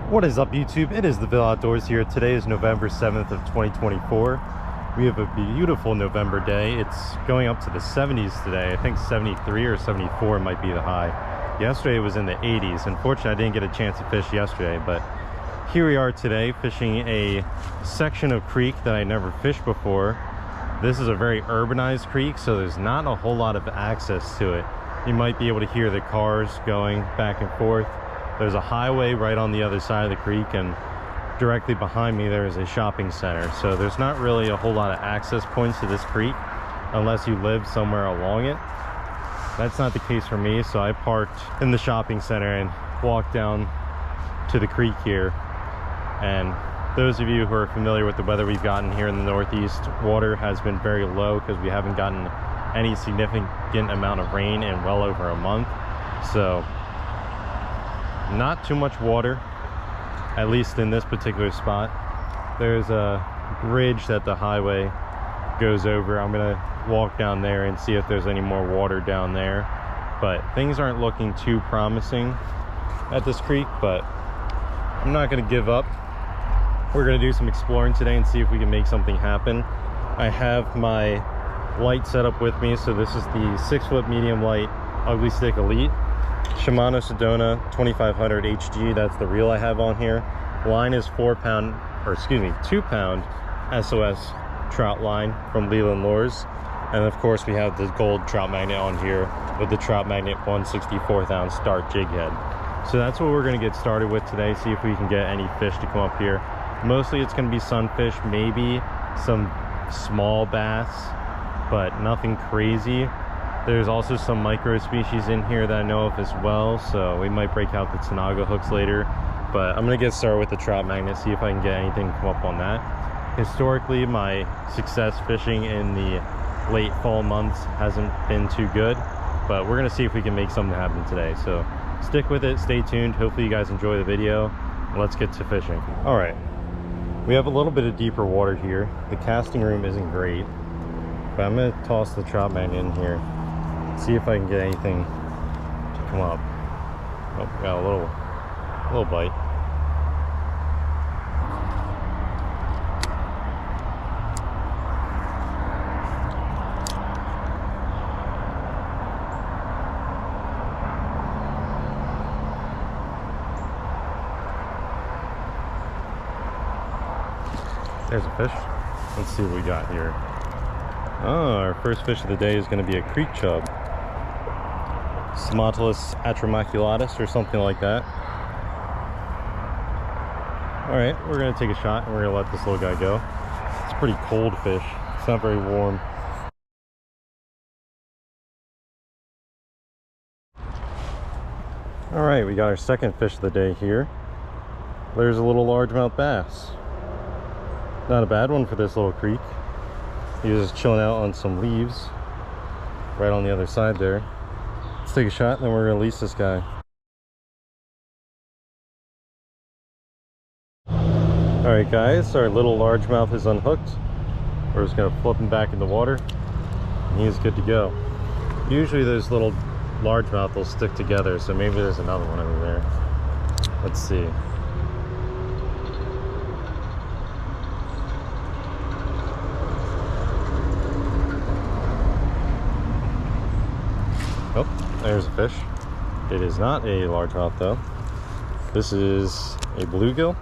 What is up, YouTube? It is the Ville Outdoors here. Today is November 7th of 2024. We have a beautiful November day. It's going up to the 70s today. I think 73 or 74 might be the high. Yesterday it was in the 80s. Unfortunately, I didn't get a chance to fish yesterday, but here we are today fishing a section of creek that I never fished before. This is a very urbanized creek, so there's not a whole lot of access to it. You might be able to hear the cars going back and forth. There's a highway right on the other side of the creek, and directly behind me there is a shopping center. So there's not really a whole lot of access points to this creek unless you live somewhere along it. That's not the case for me, so I parked in the shopping center and walked down to the creek here. And those of you who are familiar with the weather we've gotten here in the Northeast, water has been very low because we haven't gotten any significant amount of rain in well over a month. So not too much water, at least in this particular spot. There's a bridge that the highway goes over. I'm gonna walk down there and see if there's any more water down there, but things aren't looking too promising at this creek. But I'm not gonna give up. We're gonna do some exploring today and see if we can make something happen. I have my light set up with me, so this is the 6-foot medium light Ugly Stik Elite Shimano Sedona 2500 HG. That's the reel I have on here. Line is 2 pound S.O.S trout line from Leland lures. And of course we have the gold trout magnet on here with the trout magnet 1/64 ounce dart jig head. So that's what we're going to get started with today, see if we can get any fish to come up here. Mostly it's going to be sunfish, maybe some small bass, but nothing crazy. There's also some micro species in here that I know of as well, so we might break out the Tanago hooks later. But I'm gonna get started with the trout magnet, see if I can get anything to come up on that. Historically, my success fishing in the late fall months hasn't been too good, but we're gonna see if we can make something happen today. So stick with it, stay tuned. Hopefully you guys enjoy the video. Let's get to fishing. All right, we have a little bit of deeper water here. The casting room isn't great, but I'm gonna toss the trout magnet in here, see if I can get anything to come up. Oh, got a little bite. There's a fish. Let's see what we got here. Oh, our first fish of the day is going to be a creek chub. Smelly atramaculatus or something like that. All right, we're going to take a shot and we're going to let this little guy go. It's a pretty cold fish. It's not very warm. All right, we got our second fish of the day here. There's a little largemouth bass. Not a bad one for this little creek. He was just chilling out on some leaves right on the other side there. Let's take a shot and then we're gonna release this guy. All right guys, our little largemouth is unhooked. We're just gonna flip him back in the water and he's good to go. Usually those little largemouth will stick together, so maybe there's another one over there. Let's see. Oh, there's a fish. It is not a largemouth though. This is a bluegill.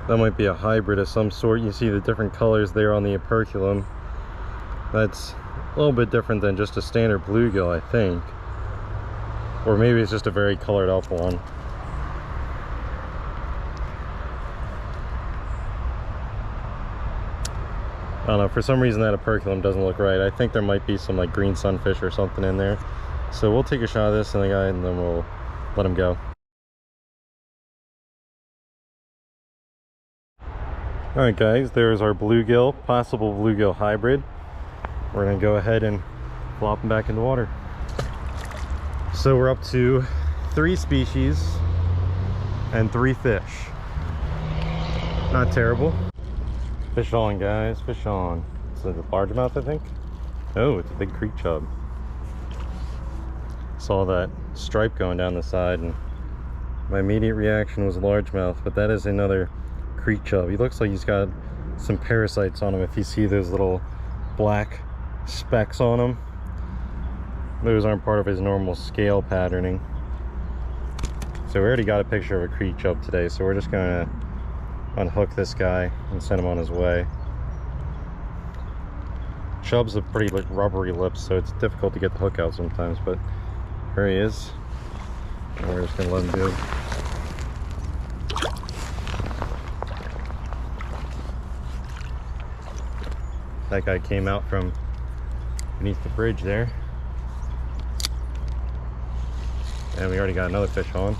That might be a hybrid of some sort. You see the different colors there on the operculum. That's a little bit different than just a standard bluegill, I think. Or maybe it's just a very colored up one. I don't know, for some reason that operculum doesn't look right. I think there might be some like green sunfish or something in there. So we'll take a shot of this and the guy and then we'll let him go. Alright guys, there's our bluegill, possible bluegill hybrid. We're gonna go ahead and flop him back in the water. So we're up to 3 species and 3 fish. Not terrible. Fish on, guys, fish on. It's a largemouth, I think. Oh, it's a big creek chub. saw that stripe going down the side, and my immediate reaction was largemouth, but that is another creek chub. He looks like he's got some parasites on him. If you see those little black specks on him, those aren't part of his normal scale patterning. So we already got a picture of a creek chub today, so we're just gonna unhook this guy and send him on his way. Chubs have pretty rubbery lips, so it's difficult to get the hook out sometimes, but here he is. And we're just gonna let him do it. That guy came out from beneath the bridge there. And we already got another fish on.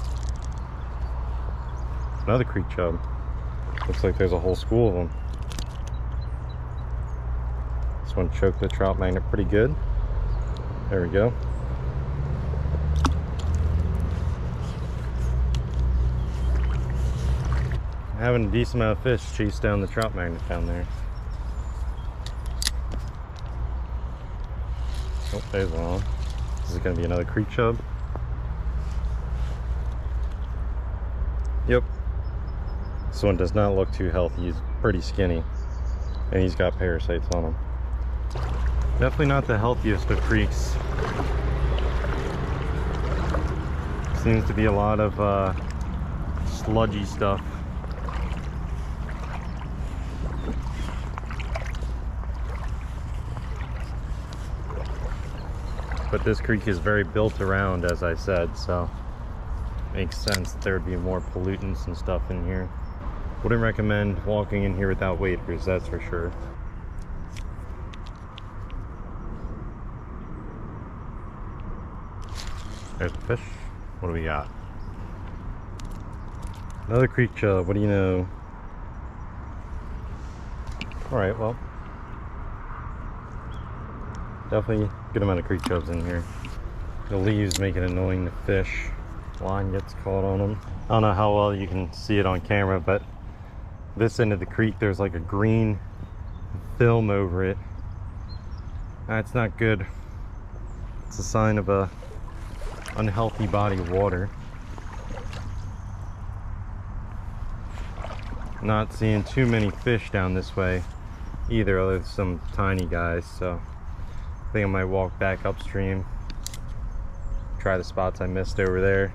Another creek chub. Looks like there's a whole school of them. This one choked the trout magnet pretty good. There we go. Having a decent amount of fish chase down the trout magnet down there. Oh, there's one. This is going to be another creek chub. Yep. This one does not look too healthy. He's pretty skinny. And he's got parasites on him. Definitely not the healthiest of creeks. Seems to be a lot of sludgy stuff. But this creek is very built around, as I said, so makes sense that there would be more pollutants and stuff in here. Wouldn't recommend walking in here without waders, that's for sure. There's a fish. What do we got? Another creek chub. What do you know? Alright, well, definitely a good amount of creek chubs in here. The leaves make it annoying to fish. Line gets caught on them. I don't know how well you can see it on camera, but this end of the creek there's like a green film over it. That's not good. It's a sign of a unhealthy body of water. Not seeing too many fish down this way either, other than some tiny guys, so I think I might walk back upstream, try the spots I missed over there.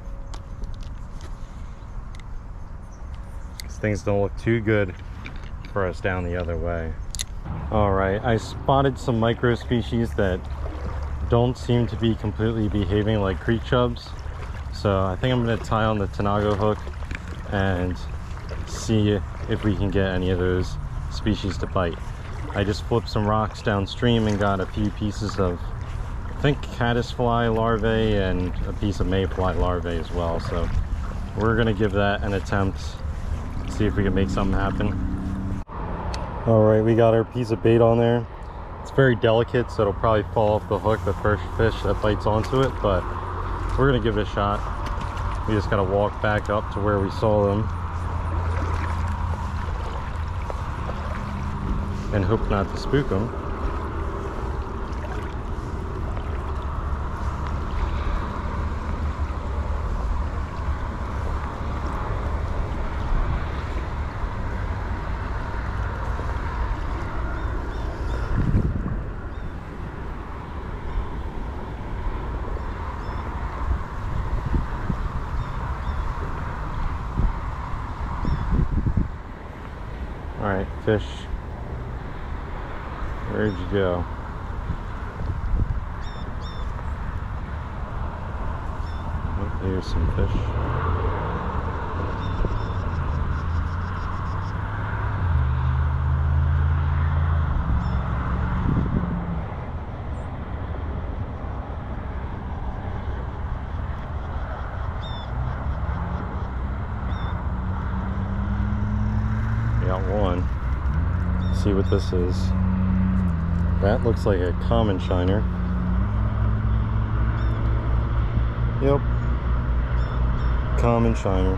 Things don't look too good for us down the other way. All right, I spotted some micro species that don't seem to be completely behaving like creek chubs, so I think I'm going to tie on the Tanago hook and see if we can get any of those species to bite. I just flipped some rocks downstream and got a few pieces of, I think, caddisfly larvae and a piece of mayfly larvae as well, so we're going to give that an attempt. See if we can make something happen. All right, we got our piece of bait on there. It's very delicate, so it'll probably fall off the hook the first fish that bites onto it, but we're gonna give it a shot. We just gotta walk back up to where we saw them and hope not to spook them. Alright, fish. Where'd you go? Oh, here's some fish. Got one. See what this is. That looks like a common shiner. Yep. Common shiner.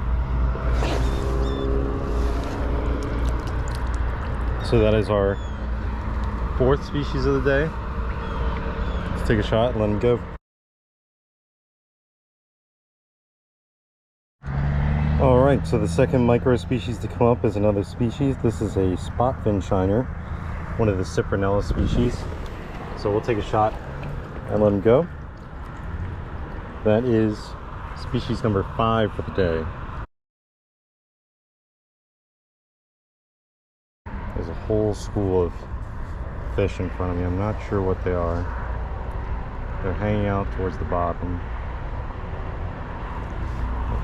So that is our fourth species of the day. Let's take a shot and let him go. All right, so the second micro species to come up is another species. This is a spot fin shiner, one of the Cyprinella species. So we'll take a shot and let him go. That is species number 5 for the day. There's a whole school of fish in front of me. I'm not sure what they are. They're hanging out towards the bottom.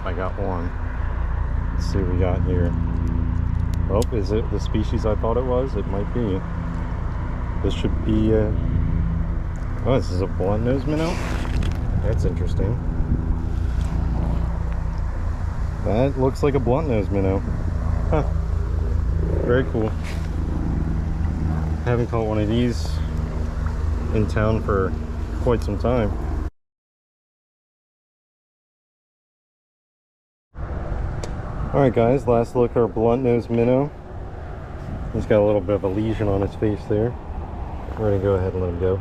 I got one. Let's see what we got here. Oh, is it the species I thought it was? It might be. This should be oh, this is a blunt nose minnow. That's interesting. That looks like a blunt nose minnow. Huh. Very cool. Haven't caught one of these in town for quite some time. Alright guys, last look at our blunt nose minnow. He's got a little bit of a lesion on his face there. We're going to go ahead and let him go.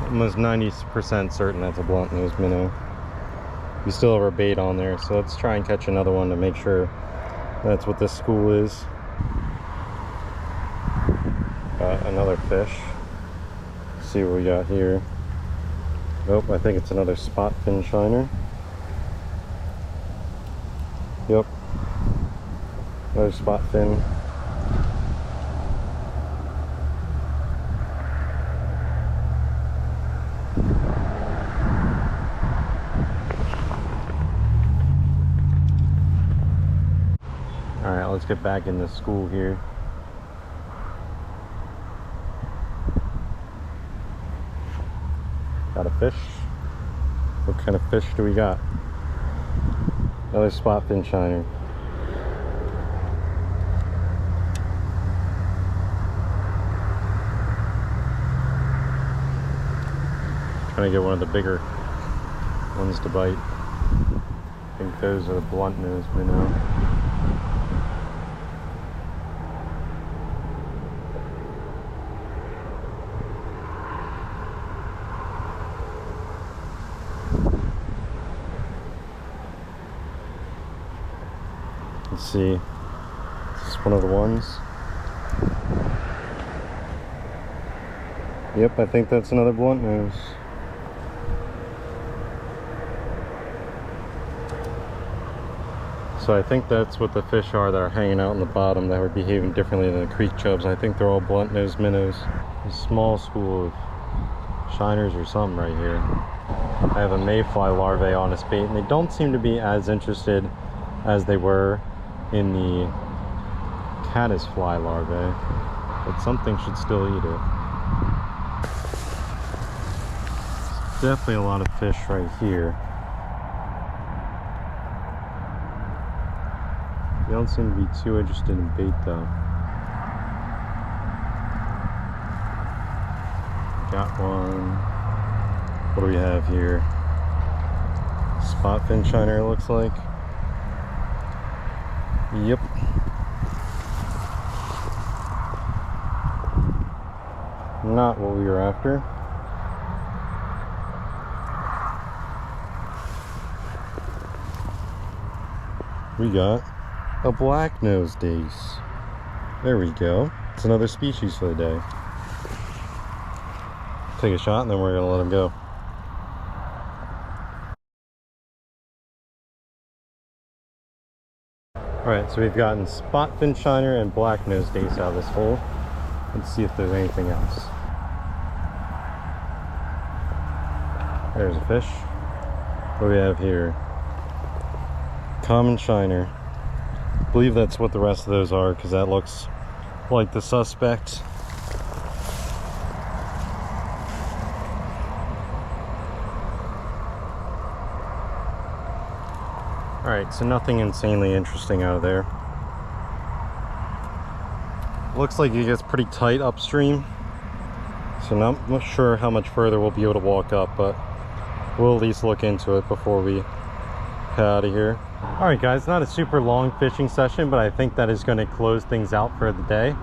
Almost 90% certain that's a blunt nose minnow. We still have our bait on there, so let's try and catch another one to make sure that's what this school is. Got another fish. Let's see what we got here. Nope, I think it's another spot fin shiner. Yep. Another spot fin. Alright, let's get back in the school here. Got a fish. What kind of fish do we got? Another spot fin shiner. Trying to get one of the bigger ones to bite. I think those are the blunt nose minnow. Let's see. This is one of the ones. Yep, I think that's another blunt nose. So I think that's what the fish are that are hanging out in the bottom that are behaving differently than the creek chubs. I think they're all blunt nose minnows. A small school of shiners or something right here. I have a mayfly larvae on its bait, and they don't seem to be as interested as they were in the caddisfly larvae, but something should still eat it. There's definitely a lot of fish right here. They don't seem to be too interested in bait though. Got one. What do we have here? Spot fin shiner, it looks like. Yep. Not what we were after. We got a black nose dace. There we go. It's another species for the day. Take a shot and then we're gonna let him go. Alright, so we've gotten spot fin shiner and black nose dace out of this hole. Let's see if there's anything else. There's a fish. What do we have here? Common shiner. I believe that's what the rest of those are, because that looks like the suspect. Alright, so nothing insanely interesting out of there. Looks like it gets pretty tight upstream, so not sure how much further we'll be able to walk up, but we'll at least look into it before we head out of here. Alright guys, not a super long fishing session, but I think that is going to close things out for the day.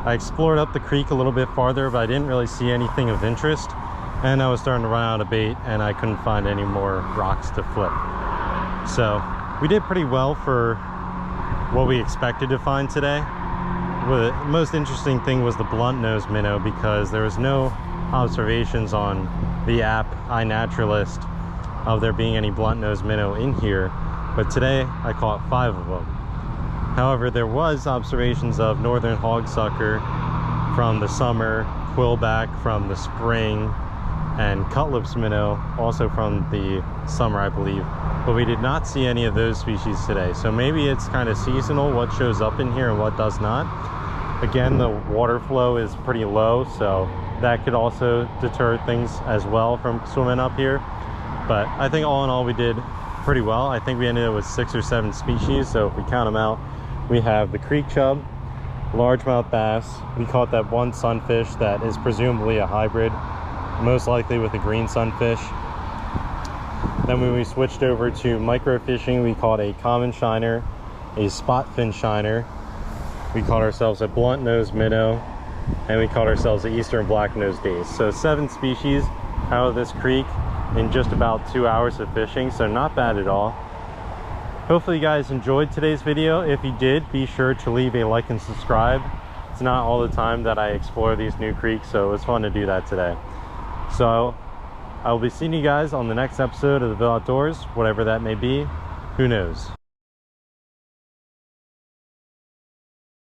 I explored up the creek a little bit farther, but I didn't really see anything of interest. and I was starting to run out of bait and I couldn't find any more rocks to flip. So we did pretty well for what we expected to find today. The most interesting thing was the blunt nose minnow, because there was no observations on the app iNaturalist of there being any blunt nose minnow in here, but today I caught 5 of them. However, there was observations of northern hogsucker from the summer, quillback from the spring, and cutlips minnow also from the summer, I believe, but we did not see any of those species today. So maybe it's kind of seasonal what shows up in here and what does not. Again, the water flow is pretty low, so that could also deter things as well from swimming up here. But I think all in all we did pretty well. I think we ended up with 6 or 7 species, so if we count them out, we have the creek chub, largemouth bass. We caught that one sunfish that is presumably a hybrid, most likely with a green sunfish. Then when we switched over to microfishing, we caught a common shiner, a spot fin shiner, we caught ourselves a blunt nose minnow, and we caught ourselves an eastern black nose dace. So 7 species out of this creek in just about 2 hours of fishing, so not bad at all. Hopefully you guys enjoyed today's video. If you did, be sure to leave a like and subscribe. It's not all the time that I explore these new creeks, so it was fun to do that today. So I will be seeing you guys on the next episode of the Ville Outdoors, whatever that may be, who knows.